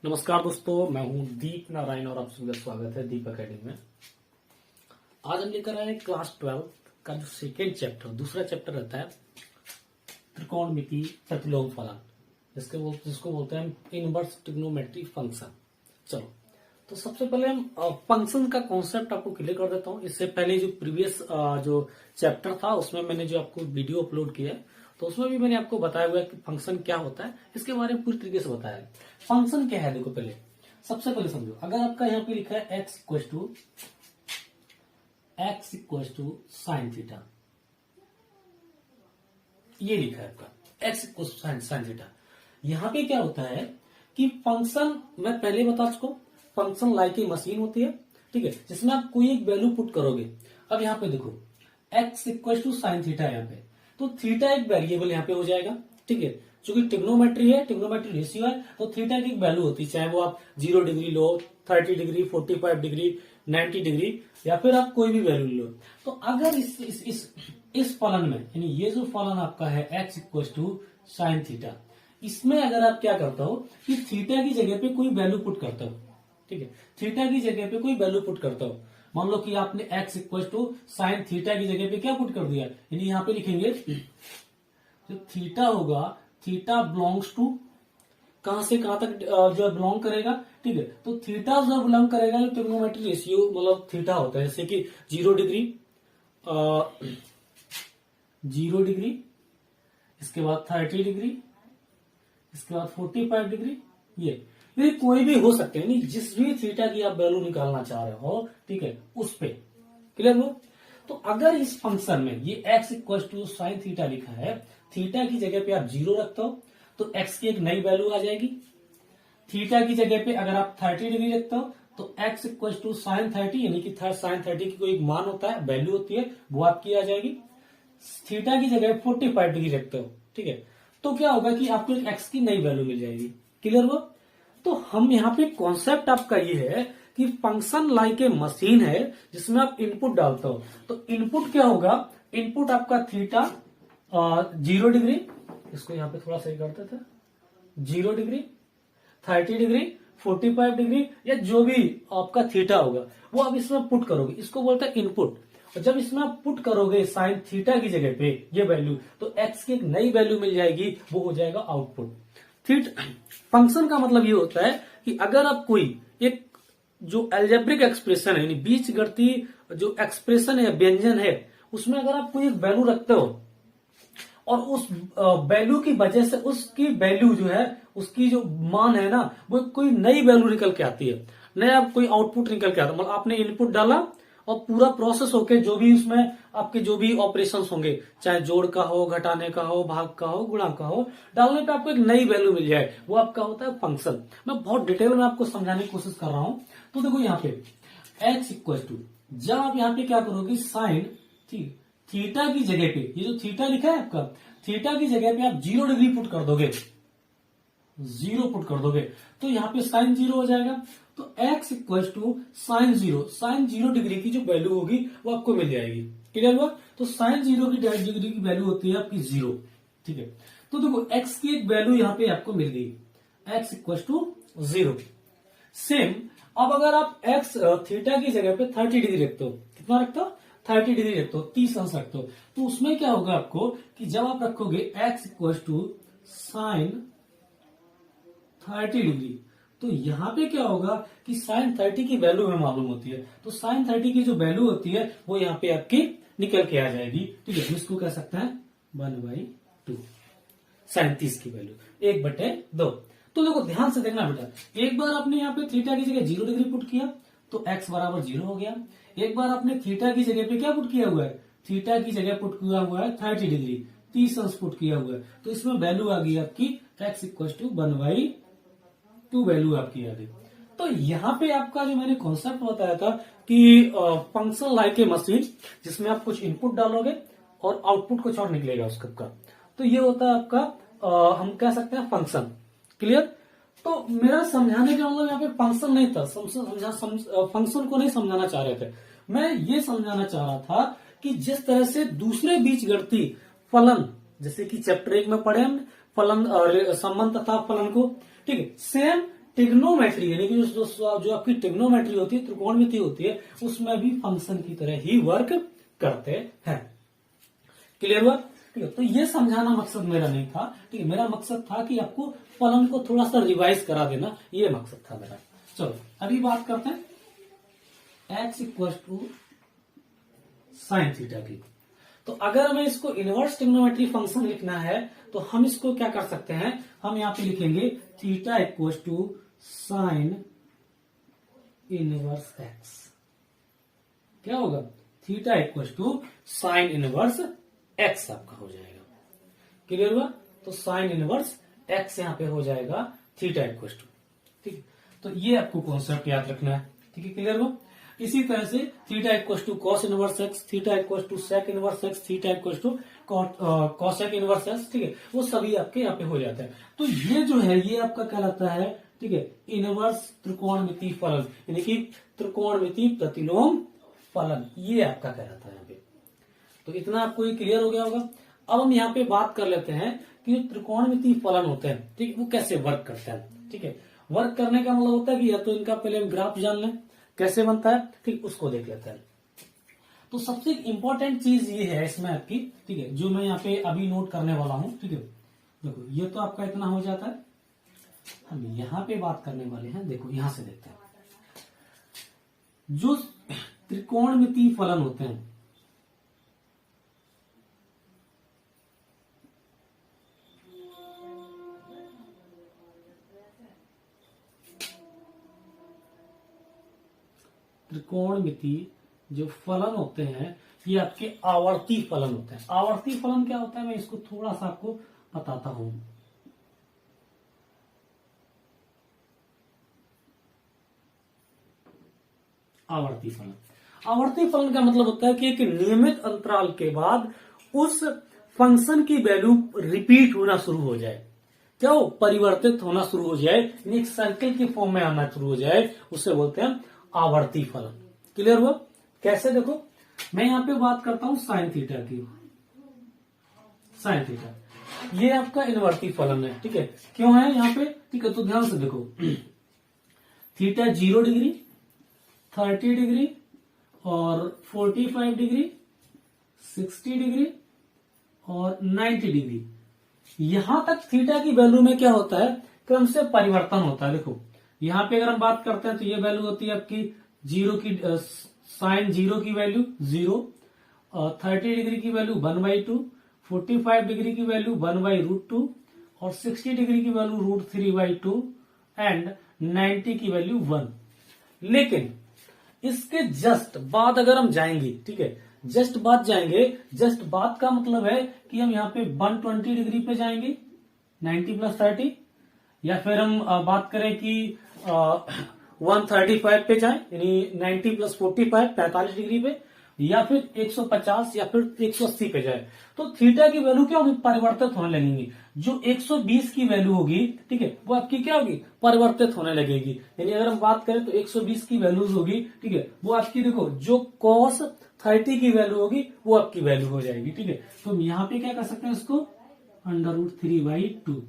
नमस्कार दोस्तों, मैं हूं दीप नारायण और आप सभी का स्वागत है दीप एकेडमी में। आज हम लेकर आए क्लास 12 का जो सेकेंड चैप्टर, दूसरा चैप्टर रहता है त्रिकोणमिति प्रतिलोम फलन, जिसको बोलते हैं इनवर्स ट्रिग्नोमेट्री फंक्शन। चलो, तो सबसे पहले हम फंक्शन का कॉन्सेप्ट आपको क्लियर कर देता हूं। इससे पहले जो प्रीवियस जो चैप्टर था उसमें मैंने जो आपको वीडियो अपलोड किया है, तो उसमें भी मैंने आपको बताया हुआ है कि फंक्शन क्या होता है, इसके बारे में पूरी तरीके से बताया है। फंक्शन क्या है, देखो पहले सबसे पहले समझो। अगर आपका यहाँ पे लिखा है x equal to sine theta, ये लिखा है आपका x equal to sine theta. यहाँ पे क्या होता है कि फंक्शन, मैं पहले बता चुका हूं, फंक्शन लाइक ए मशीन होती है, ठीक है, जिसमें आप कोई एक वैल्यू पुट करोगे। अब यहाँ पे देखो x equal to sine theta, यहाँ पे तो थीटा एक वेरिएबल यहाँ पे हो जाएगा, ठीक है। चूंकि ट्रिग्नोमेट्री है, ट्रिग्नोमेट्री रेशियो है, तो थीटा की एक वैल्यू होती है, चाहे वो आप 0 डिग्री लो, 30 डिग्री, 45 डिग्री, 90 डिग्री, या फिर आप कोई भी वैल्यू लो। तो अगर इस फलन में, यानी ये जो फलन आपका है x equal to sine theta, इसमें अगर आप क्या करता हो कि थीटा की जगह पे कोई वैल्यू पुट करता हो, ठीक है, थीटा की जगह पे कोई वैल्यू पुट करता हो। मान लो कि आपने x equal to sine theta की जगह पे क्या पुट कर दिया, यानी यहाँ पे लिखेंगे जो थीटा होगा, थीटा बिलोंग्स टू, कहां से कहां तक जो बिलोंग करेगा, ठीक है। तो थीटा जो बिलोंग करेगा जो ट्रिग्नोमेट्री रेशियो मतलब थीटा होता है, जैसे कि 0 डिग्री, 0 डिग्री, इसके बाद 30 डिग्री, इसके बाद 45 डिग्री, ये कोई भी हो सकते हैं, नहीं जिस भी थीटा की आप वैल्यू निकालना चाह रहे हो, ठीक है, उस पे क्लियर हो। तो अगर इस फंक्शन में ये x equal to sine theta लिखा है, थीटा की जगह पे आप 0 रखते हो तो x की एक नई वैल्यू आ जाएगी। थीटा की जगह पे अगर आप 30 डिग्री रखते हो तो x इक्वल टू साइन 30, यानी कि साइन 30 की कोई एक मान होता है, वैल्यू होती है, वो आपकी आ जाएगी। थीटा की जगह 45 डिग्री रखते हो, ठीक है, तो क्या होगा कि आपको एक x की नई वैल्यू मिल जाएगी। क्लियर हो। तो हम यहाँ पे कॉन्सेप्ट आपका ये है कि फंक्शन लाइक ए मशीन है जिसमें आप इनपुट डालते हो। तो इनपुट क्या होगा, इनपुट आपका थीटा 0 डिग्री, इसको यहाँ पे थोड़ा सही करते थे, 0 डिग्री, 30 डिग्री, 45 डिग्री, या जो भी आपका थीटा होगा वो आप इसमें पुट करोगे, इसको बोलते हैं इनपुट। और जब इसमें आप पुट करोगे साइन थीटा की जगह पे ये वैल्यू, तो एक्स की एक नई वैल्यू मिल जाएगी, वो हो जाएगा आउटपुट। फंक्शन का मतलब ये होता है कि अगर आप कोई एक जो एल्जेब्रिक एक्सप्रेशन है, यानी बीजगणितीय जो एक्सप्रेशन है, व्यंजन है, उसमें अगर आप कोई एक वैल्यू रखते हो और उस वैल्यू की वजह से उसकी वैल्यू जो है, उसकी जो मान है ना, वो कोई नई वैल्यू निकल के आती है, नया कोई आउटपुट निकल के आता है। मतलब आपने इनपुट डाला और पूरा प्रोसेस होके जो भी उसमें आपके जो भी ऑपरेशंस होंगे, चाहे जोड़ का हो, घटाने का हो, भाग का हो, गुणा का हो, डालने पे आपको एक नई वैल्यू मिल जाए, वो आपका होता है फंक्शन। मैं बहुत डिटेल में आपको समझाने की कोशिश कर रहा हूं। तो देखो यहाँ पे x इक्वल टू, जब आप यहाँ पे क्या करोगे, साइन थीटा की जगह पे, ये जो थीटा लिखा है आपका, थीटा की जगह पे आप 0 डिग्री पुट कर दोगे, 0 पुट कर दोगे, तो यहाँ पे साइन 0 हो जाएगा। तो x equal to sine 0, sine 0 degree की जो वैल्यू होगी वो आपको मिल जाएगी। क्लियर हुआ। तो साइन 0 की डिग्री की वैल्यू होती है आपकी 0, ठीक है। तो देखो x की एक वैल्यू यहाँ पे आपको मिल गई, x इक्वल टू 0। सेम अब अगर आप x थीटा की जगह पे 30 डिग्री रखते हो, कितना रखते हो, 30 डिग्री रखते हो, 30 अंश रखते हो, तो उसमें क्या होगा आपको कि जब आप रखोगे x equal to sine 30 degree, तो यहां पे क्या होगा कि साइन 30 की वैल्यू हमें मालूम होती है, तो साइन 30 की जो वैल्यू होती है वो यहाँ पे आपकी निकल के आ जाएगी, ठीक है। इसको कह सकते हैं 1/2, साइन 30 की वैल्यू 1/2। तो देखो ध्यान से देखना बेटा, एक बार आपने यहाँ पे थीटा की जगह 0 डिग्री पुट किया तो x बराबर 0 हो गया। एक बार आपने थीटा की जगह पे क्या पुट किया हुआ है, थीटा की जगह पुट किया हुआ है 30 डिग्री, 30 अंश पुट किया हुआ है, तो इसमें वैल्यू आ गई आपकी x इक्वल टू 1/2 वैल्यू आपकी आ गई। तो यहाँ पे आपका जो मैंने कॉन्सेप्ट बताया था कि फंक्शन लाइक ए मशीन, जिसमें आप कुछ इनपुट डालोगे और आउटपुट कुछ और निकलेगा उसका, तो ये होता है आपका हम कह सकते हैं फंक्शन। क्लियर। तो मेरा समझाने का मतलब यहाँ पे फंक्शन नहीं था, फंक्शन को नहीं समझाना चाह रहे थे, मैं ये समझाना चाह रहा था कि जिस तरह से दूसरे बीजगणितीय फलन, जैसे कि चैप्टर 1 में पढ़े हम फलन संबंध तथा फलन को, ठीक है, सेम ट्रिग्नोमेट्री यानी कि जो आपकी ट्रिग्नोमेट्री होती है, त्रिकोणमिति होती है, उसमें भी फंक्शन की तरह ही वर्क करते हैं। क्लियर हुआ? ठीक है, तो ये समझाना मकसद मेरा नहीं था। ठीक है, मेरा मकसद था कि आपको फलन को थोड़ा सा रिवाइज करा देना, ये मकसद था मेरा। चलो अभी बात करते हैं x equal to sine theta की। तो अगर हमें इसको इनवर्स ट्रिग्नोमेट्री फंक्शन लिखना है तो हम इसको क्या कर सकते हैं, हम यहां पे लिखेंगे theta equal to sine inverse x. क्या होगा? Theta equal to sine inverse x आपका हो जाएगा। क्लियर हुआ? तो साइन इनवर्स एक्स यहां पे हो जाएगा थीटा इक्वल टू। ठीक है, तो ये आपको कॉन्सेप्ट याद रखना है। ठीक है, क्लियर हुआ? इसी तरह से theta equal to cos inverse x, theta equal to sec inverse x, theta equal to cosec inverse x. ठीक है, वो सभी आपके यहाँ पे हो जाता है। तो ये जो है ये आपका कहलाता है, ठीक है, इनवर्स त्रिकोणमिति फलन, यानी कि त्रिकोणमिति प्रतिलोम फलन, ये आपका कहलाता है यहाँ पे। तो इतना आपको ये क्लियर हो गया होगा। अब हम यहाँ पे बात कर लेते हैं कि जो त्रिकोणमिति फलन होते हैं, ठीक है, वो कैसे वर्क करते हैं। ठीक है, वर्क करने का मतलब होता है कि या तो इनका पहले हम ग्राफ जान लें कैसे बनता है, ठीक, उसको देख लेते हैं। तो सबसे इंपॉर्टेंट चीज ये है इसमें आपकी, ठीक है, जो मैं यहाँ पे अभी नोट करने वाला हूं। ठीक है, देखो ये तो आपका इतना हो जाता है। हम यहाँ पे बात करने वाले हैं, देखो यहां से देखते हैं जो त्रिकोणमिति फलन होते हैं, त्रिकोणमिति जो फलन होते हैं ये आपके आवर्ती फलन होते हैं। आवर्ती फलन क्या होता है, मैं इसको थोड़ा सा आपको बताता हूं। आवर्ती फलन, आवर्ती फलन का मतलब होता है कि एक नियमित अंतराल के बाद उस फंक्शन की वैल्यू रिपीट होना शुरू हो जाए। क्या हो? परिवर्तित होना शुरू हो जाए, यानी एक सर्कल की फॉर्म में आना शुरू हो जाए, उसे बोलते हैं आवर्ती फलन। क्लियर हुआ? कैसे? देखो मैं यहां पे बात करता हूं साइन थीटा की। साइन थीटा ये आपका इनवर्ती फलन है। ठीक है, क्यों है यहाँ पे? ठीक है, तो ध्यान से देखो, थीटा 0 डिग्री, 30 डिग्री और 45 डिग्री, 60 डिग्री और 90 डिग्री, यहां तक थीटा की वैल्यू में क्या होता है, क्रम से परिवर्तन होता है। देखो यहां पे अगर हम बात करते हैं तो ये वैल्यू होती है आपकी 0 की, साइन 0 की वैल्यू 0, 30 डिग्री की वैल्यू 1/2, 45 डिग्री की वैल्यू 1/√2 और 60 डिग्री की वैल्यू √3/2 एंड 90 की वैल्यू 1। लेकिन इसके जस्ट बाद अगर हम जाएंगे, ठीक है, जस्ट बाद जाएंगे, जस्ट बाद का मतलब है कि हम यहाँ पे 120 डिग्री पे जाएंगे 90 + 30, या फिर हम बात करें कि 135 पे जाएं, यानी 90 + 45 45 डिग्री पे, या फिर 150 या फिर 180 पे जाए, तो थीटा की वैल्यू क्या होगी, परिवर्तित होने लगेंगी। जो 120 की वैल्यू होगी, ठीक है, वो आपकी क्या होगी, परिवर्तित होने लगेगी। यानी अगर हम बात करें तो 120 की वैल्यूज होगी, ठीक है, वो आपकी देखो जो cos 30 की वैल्यू होगी वो आपकी वैल्यू हो जाएगी। ठीक है, तो हम यहाँ पे क्या कर सकते हैं, इसको √3/2,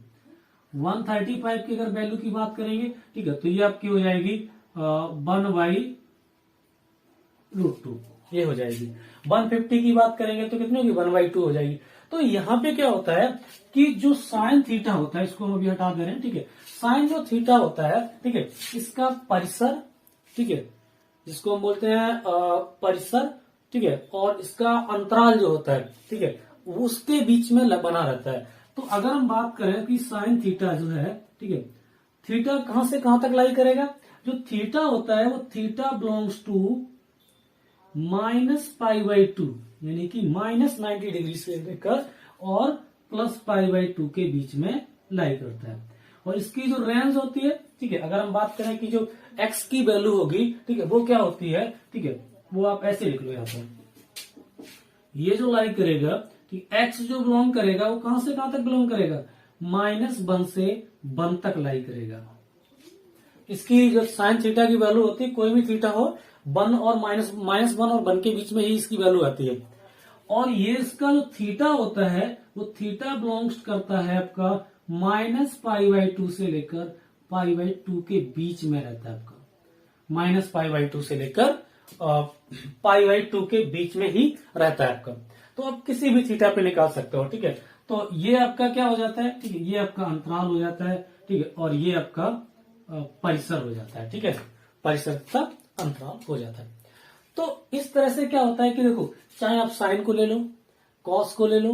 135 की अगर वैल्यू की बात करेंगे, ठीक है, तो ये आपकी हो जाएगी 1/√2, ये हो जाएगी। 150 की बात करेंगे तो कितनी होगी, 1/2 हो जाएगी। तो यहाँ पे क्या होता है कि जो साइन थीटा होता है, इसको हम अभी हटा दे रहे हैं। ठीक है, साइन जो थीटा होता है, ठीक है, इसका परिसर, ठीक है, जिसको हम बोलते हैं परिसर, ठीक है, और इसका अंतराल जो होता है, ठीक है, उसके बीच में बना रहता है। तो अगर हम बात करें कि साइन थीटा जो है, ठीक है, थीटा कहां से कहां तक लाई करेगा, जो थीटा होता है वो थीटा बिलोंग्स टू -π/2, यानी कि -90 डिग्री से लेकर और +π/2 के बीच में लाई करता है। और इसकी जो रेंज होती है, ठीक है, अगर हम बात करें कि जो x की वैल्यू होगी, ठीक है, वो क्या होती है, ठीक है, वो आप ऐसे लिख लो यहाँ पर, ये जो लाई करेगा, ठीक, x जो बिलोंग करेगा वो कहां से कहां तक बिलोंग करेगा, -1 से 1 तक लाई करेगा। इसकी जो साइन थीटा की वैल्यू होती है, कोई भी थीटा हो, 1 और -1 और 1 के बीच में ही इसकी वैल्यू आती है। और ये इसका जो थीटा होता है वो थीटा बिलोंग्स करता है आपका -π/2 से लेकर पाई बाई 2 के बीच में रहता है आपका, माइनस पाई बाई 2 से लेकर पाई बाई 2 के बीच में ही रहता है आपका। तो आप किसी भी थीटा पे निकाल सकते हो, ठीक है। तो ये आपका क्या हो जाता है, ठीक है, ये आपका अंतराल हो जाता है, ठीक है, और ये आपका परिसर हो जाता है, ठीक है, परिसर का अंतराल हो जाता है। तो इस तरह से क्या होता है कि देखो, चाहे आप साइन को ले लो, कॉस को ले लो,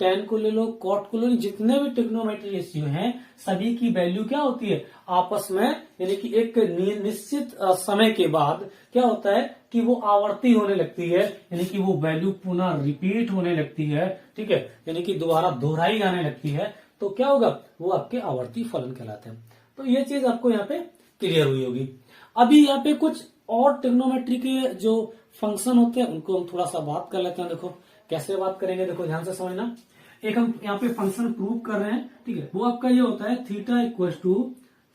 टेन को ले लो, कॉट को ले लो, जितने भी ट्रिग्नोमेट्री रेशियो हैं सभी की वैल्यू क्या होती है आपस में, यानी कि एक निश्चित समय के बाद क्या होता है कि वो आवर्ती होने लगती है, यानी कि वो वैल्यू पुनः रिपीट होने लगती है, ठीक है, यानी कि दोबारा दोहराई जाने लगती है। तो क्या होगा, वो आपके आवर्ती फलन कहलाते हैं। तो ये चीज आपको यहाँ पे क्लियर हुई होगी। अभी यहाँ पे कुछ और ट्रिग्नोमेट्री के जो फंक्शन होते हैं उनको हम थोड़ा सा बात कर लेते हैं। देखो कैसे बात करेंगे, देखो ध्यान से समझना। एक हम यहाँ पे फंक्शन प्रूव कर रहे हैं, ठीक है, वो आपका ये होता है theta equal to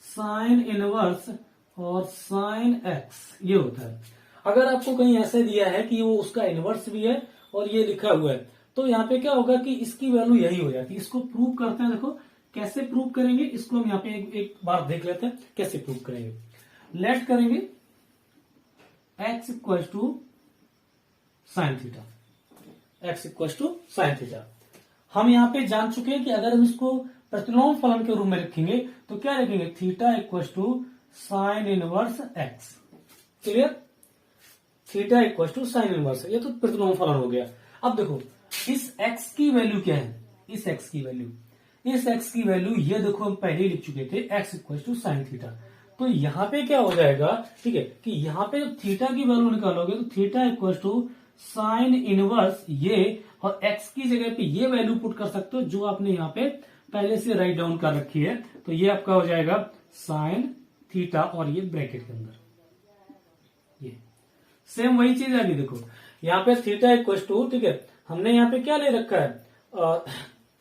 sine inverse और साइन एक्स, ये होता है। अगर आपको कहीं ऐसे दिया है कि वो उसका इनवर्स भी है और ये लिखा हुआ है, तो यहाँ पे क्या होगा कि इसकी वैल्यू यही हो जाती है। इसको प्रूव करते हैं, देखो कैसे प्रूव करेंगे इसको हम यहाँ पे एक बार देख लेते हैं कैसे प्रूव करेंगे। लेट करेंगे x equal to sine theta, x equal to sine theta. हम यहाँ पे जान चुके हैं कि अगर हम इसको प्रतिलोम फलन के रूप में रखेंगे तो क्या रखेंगे, theta equal to sine inverse x. Clear, theta equal to sine inverse, ये तो प्रतिलोम फलन हो गया। अब देखो इस एक्स की वैल्यू क्या है, इस एक्स की वैल्यू, इस एक्स की वैल्यू ये देखो हम पहले ही लिख चुके थे, x equal to sine theta. तो यहाँ पे क्या हो जाएगा, ठीक है, कि यहाँ पे जब थीटा की वैल्यू निकालोगे तो theta equal to sine inverse ये, और एक्स की जगह पे ये वैल्यू पुट कर सकते हो जो आपने यहाँ पे पहले से राइट डाउन कर रखी है। तो ये आपका हो जाएगा साइन थीटा और ये ब्रैकेट के अंदर, ये सेम वही चीज है। अभी देखो यहाँ पे थीटा इक्वल टू, ठीक है, हमने यहाँ पे क्या ले रखा है,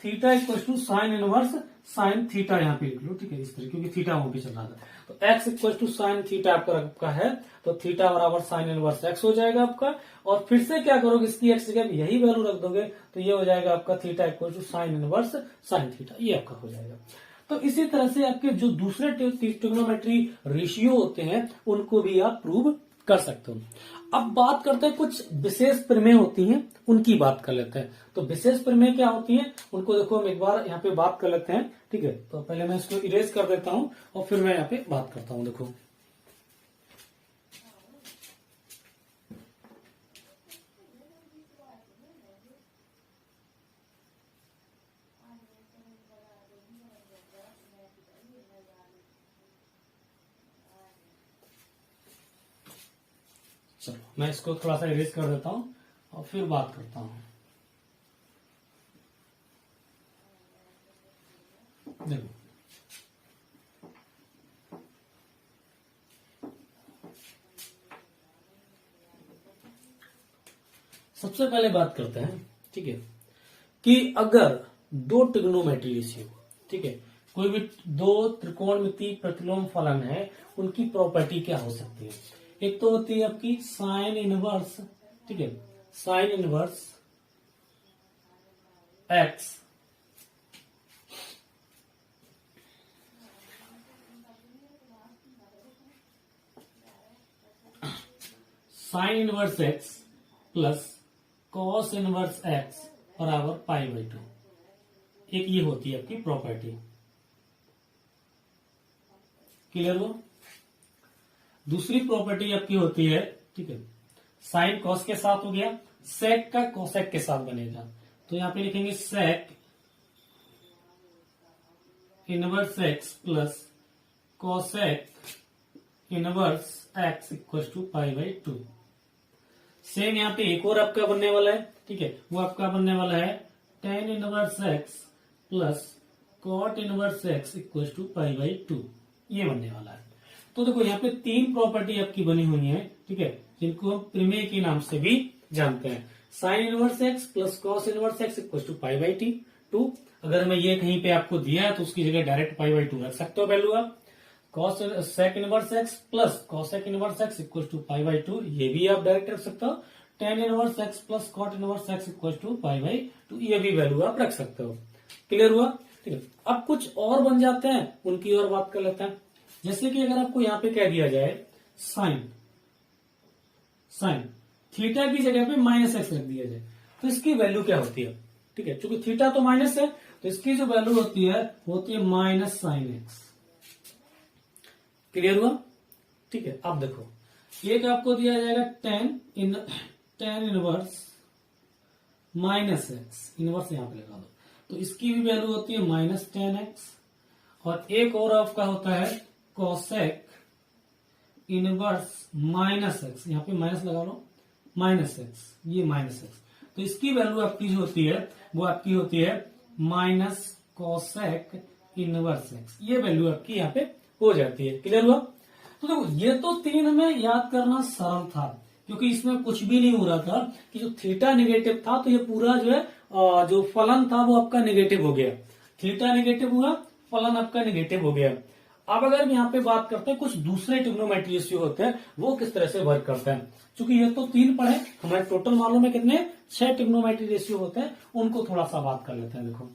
theta equal to sine inverse sine theta, यहाँ पे लिख लो, ठीक है, इस तरह, क्योंकि थीटा वहां पे चल रहा था। तो x equal to sine theta आपका है, तो थीटा बराबर साइन इनवर्स एक्स हो जाएगा आपका। और फिर से क्या करोगे, इसकी एक्स जगह यही वैल्यू रख दोगे तो ये हो जाएगा आपका theta equal to sine inverse sine theta, ये आपका हो जाएगा। तो इसी तरह से आपके जो दूसरे ट्रिग्नोमेट्री रेशियो होते हैं उनको भी आप प्रूव कर सकते हो। अब बात करते हैं कुछ विशेष प्रमेय होती हैं, उनकी बात कर लेते हैं। तो विशेष प्रमेय क्या होती हैं उनको देखो हम एक बार यहाँ पे बात कर लेते हैं, ठीक है। तो पहले मैं इसको इरेज कर देता हूं और फिर मैं यहाँ पे बात करता हूं। देखो चलो मैं इसको थोड़ा सा इरेज कर देता हूं और फिर बात करता हूं। देखो सबसे पहले बात करते हैं, ठीक है, कि अगर दो ट्रिग्नोमेट्री रेशियो, ठीक है, कोई भी दो त्रिकोणमितीय प्रतिलोम फलन है, उनकी प्रॉपर्टी क्या हो सकती है। एक तो होती है आपकी साइन इनवर्स, ठीक है, sign inverse x sign inverse x plus cos inverse x बराबर पाई बाई 2। एक ये होती है आपकी प्रॉपर्टी। क्लियर हो। दूसरी प्रॉपर्टी आपकी होती है, ठीक है, साइन कॉस के साथ हो गया, सेक का कोसेक के साथ बनेगा। तो यहां पे लिखेंगे sec inverse x plus cosec inverse x equal to pi by 2। Same यहाँ पे एक और आपका बनने वाला है, ठीक है, वो आपका बनने वाला है tan inverse x plus cot inverse x equal to pi by 2, ये बनने वाला है। तो देखो यहाँ पे तीन प्रॉपर्टी आपकी बनी हुई है, ठीक है, जिनको हम प्रमेय के नाम से भी जानते हैं। Sine inverse x plus cos inverse x equal to pi by 2। अगर मैं ये कहीं पे आपको दिया है तो उसकी जगह डायरेक्ट पाई बाई 2 रख सकते हो वैल्यू आप। Cos sec inverse x plus cosec inverse x equal to pi by 2, ये भी आप डायरेक्ट रख सकते हो। Tan inverse x plus cot inverse x equal to pi by 2, ये भी वैल्यू आप रख सकते हो। क्लियर हुआ, ठीक है। अब कुछ और बन जाते हैं, उनकी और बात कर लेते हैं। जैसे कि अगर आपको यहाँ पे कह दिया जाए साइन थीटा की जगह पे -x रख दिया जाए तो इसकी वैल्यू क्या होती है? ठीक है, क्योंकि थीटा तो माइनस है तो इसकी जो वैल्यू होती है -sin x। क्लियर हुआ? ठीक है, अब देखो एक आपको दिया जाएगा tan इनवर्स -x, इनवर्स यहां पे लगा दो, तो इसकी भी वैल्यू होती है -10x। और एक और आपका होता है cosec इनवर्स -x, यहां पे माइनस लगा लो, -x, ये -x, तो इसकी वैल्यू आपकी जो होती है वो आपकी होती है -cosec इनवर्स x, ये वैल्यू आपकी यहाँ पे हो जाती है। क्लियर हुआ? तो देखो ये तो 3 में याद करना सरल था क्योंकि इसमें कुछ भी नहीं हो रहा था कि जो थीटा निगेटिव था तो ये पूरा जो है जो फलन था वो आपका निगेटिव हो गया, थीटा निगेटिव हुआ, फलन आपका निगेटिव हो गया। अब अगर हम यहाँ पे बात करते हैं कुछ दूसरे ट्रिग्नोमेट्री रेशियो होते हैं वो किस तरह से वर्क करते हैं, क्योंकि ये तो 3 पढ़े, हमारे टोटल मालूम है कितने 6 ट्रिग्नोमेट्री रेशियो होते हैं, उनको थोड़ा सा बात कर लेते हैं। देखो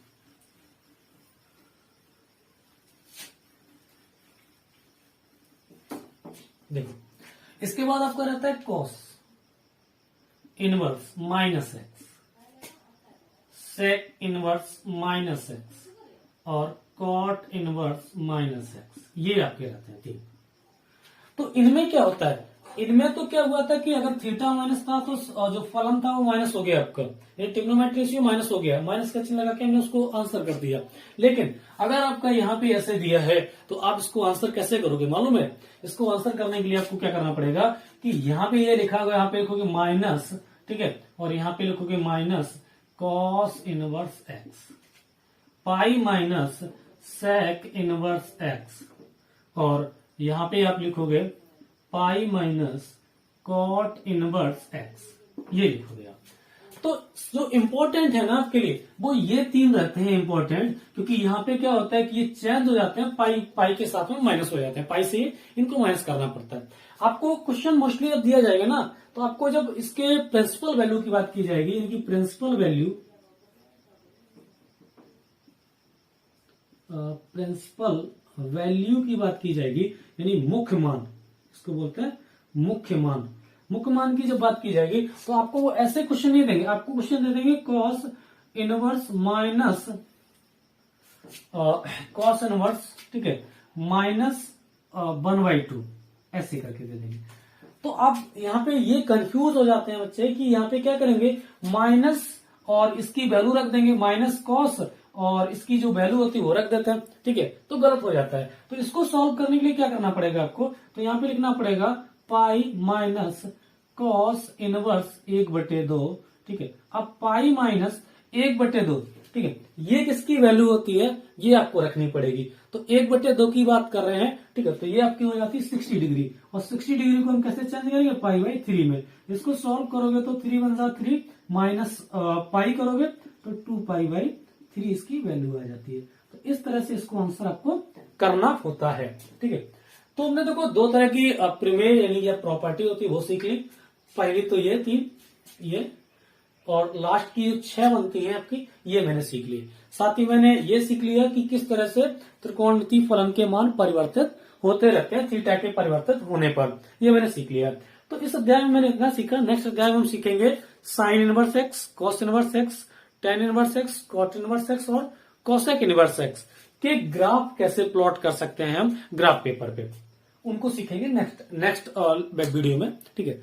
इसके बाद आपका रहता है cos inverse -x, sec inverse -x और कॉट इनवर्स -x, ये आपके रहते हैं 3। तो इनमें क्या होता है, इनमें तो क्या हुआ था कि अगर थीटा माइनस था तो जो फलन था वो माइनस हो गया आपका, ये ट्रिग्नोमेट्री रेशियो माइनस हो गया, माइनस का चिन्ह लगा के हमने उसको आंसर कर दिया। लेकिन अगर आपका यहाँ पे ऐसे दिया है तो आप इसको आंसर कैसे करोगे मालूम है? इसको आंसर करने के लिए आपको क्या करना पड़ेगा कि यहाँ पे ये लिखा हुआ, यहाँ पे लिखोगे माइनस, ठीक है, और यहाँ पे लिखोगे minus cos inverse x, pi minus sec inverse x, और यहाँ पे आप लिखोगे pi minus cot inverse x, ये लिखोगे आप। तो जो इंपॉर्टेंट है ना आपके लिए वो ये 3 रहते हैं इंपॉर्टेंट, क्योंकि यहाँ पे क्या होता है कि ये चेंज हो जाते हैं, पाई के साथ में माइनस हो जाते हैं, पाई से इनको माइनस करना पड़ता है। आपको क्वेश्चन मोस्टली जब दिया जाएगा ना तो आपको जब इसके प्रिंसिपल वैल्यू की बात की जाएगी, यानी कि प्रिंसिपल वैल्यू की बात की जाएगी, यानी मुख्य मान, इसको बोलते हैं मुख्य मान, मुख्य मान की जब बात की जाएगी तो आपको वो ऐसे क्वेश्चन नहीं देंगे, आपको क्वेश्चन दे देंगे cos inverse minus cos inverse, ठीक है, -1/2 ऐसे करके दे देंगे। तो आप यहाँ पे ये कंफ्यूज हो जाते हैं बच्चे कि यहाँ पे क्या करेंगे, माइनस और इसकी वैल्यू रख देंगे माइनस कॉस और इसकी जो वैल्यू होती है वो रख देते हैं, ठीक है, तो गलत हो जाता है। तो इसको सॉल्व करने के लिए क्या करना पड़ेगा आपको, तो यहाँ पे लिखना पड़ेगा पाई माइनस कॉस इनवर्स 1/2, ठीक है। अब पाई माइनस 1/2, ठीक है, ये किसकी वैल्यू होती है ये आपको रखनी पड़ेगी। तो 1/2 की बात कर रहे हैं, ठीक है, तो ये आपकी हो जाती है 60 डिग्री, और 60 डिग्री को हम कैसे चेंज करेंगे, पाई/3 में। इसको सॉल्व करोगे तो 3 × 3 माइनस पाई करोगे तो 2π/3 इसकी वैल्यू आ जाती है। तो इस तरह से इसको आंसर आपको करना होता है, ठीक है। तो हमने देखो 2 तरह की प्रमेय यानी या प्रॉपर्टी होती है वो सीख ली। पहली तो ये 3, ये, और लास्ट की 6 बनती है आपकी, ये मैंने सीख ली। साथ ही मैंने ये सीख लिया कि किस तरह से त्रिकोणमितीय फलन के मान परिवर्तित होते रहते हैं थीटा के परिवर्तित होने पर, ये मैंने सीख लिया। तो इस अध्याय में मैंने इतना सीखा। नेक्स्ट अध्याय में हम सीखेंगे sine inverse x, cos inverse x, tan inverse x, cot inverse x और कोसेक इनवर्स एक्स के ग्राफ कैसे प्लॉट कर सकते हैं हम ग्राफ पेपर पे, उनको सीखेंगे नेक्स्ट वीडियो में, ठीक है।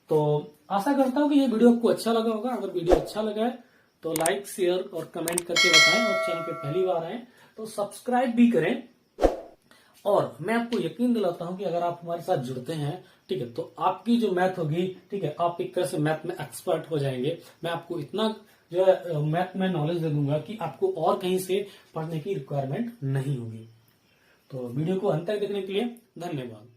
तो आशा करता हूं कि ये वीडियो आपको अच्छा लगा होगा। अगर वीडियो अच्छा लगा है तो लाइक, शेयर और कमेंट करके बताएं, और चैनल पे पहली बार आए तो सब्सक्राइब भी करें। और मैं आपको यकीन दिलाता हूं कि अगर आप हमारे साथ जुड़ते हैं, ठीक है, तो आपकी जो मैथ होगी, ठीक है, आप एक तरह से मैथ में एक्सपर्ट हो जाएंगे। मैं आपको इतना जो है मैथ में नॉलेज दे दूंगा कि आपको और कहीं से पढ़ने की रिक्वायरमेंट नहीं होगी। तो वीडियो को अंत तक देखने के लिए धन्यवाद।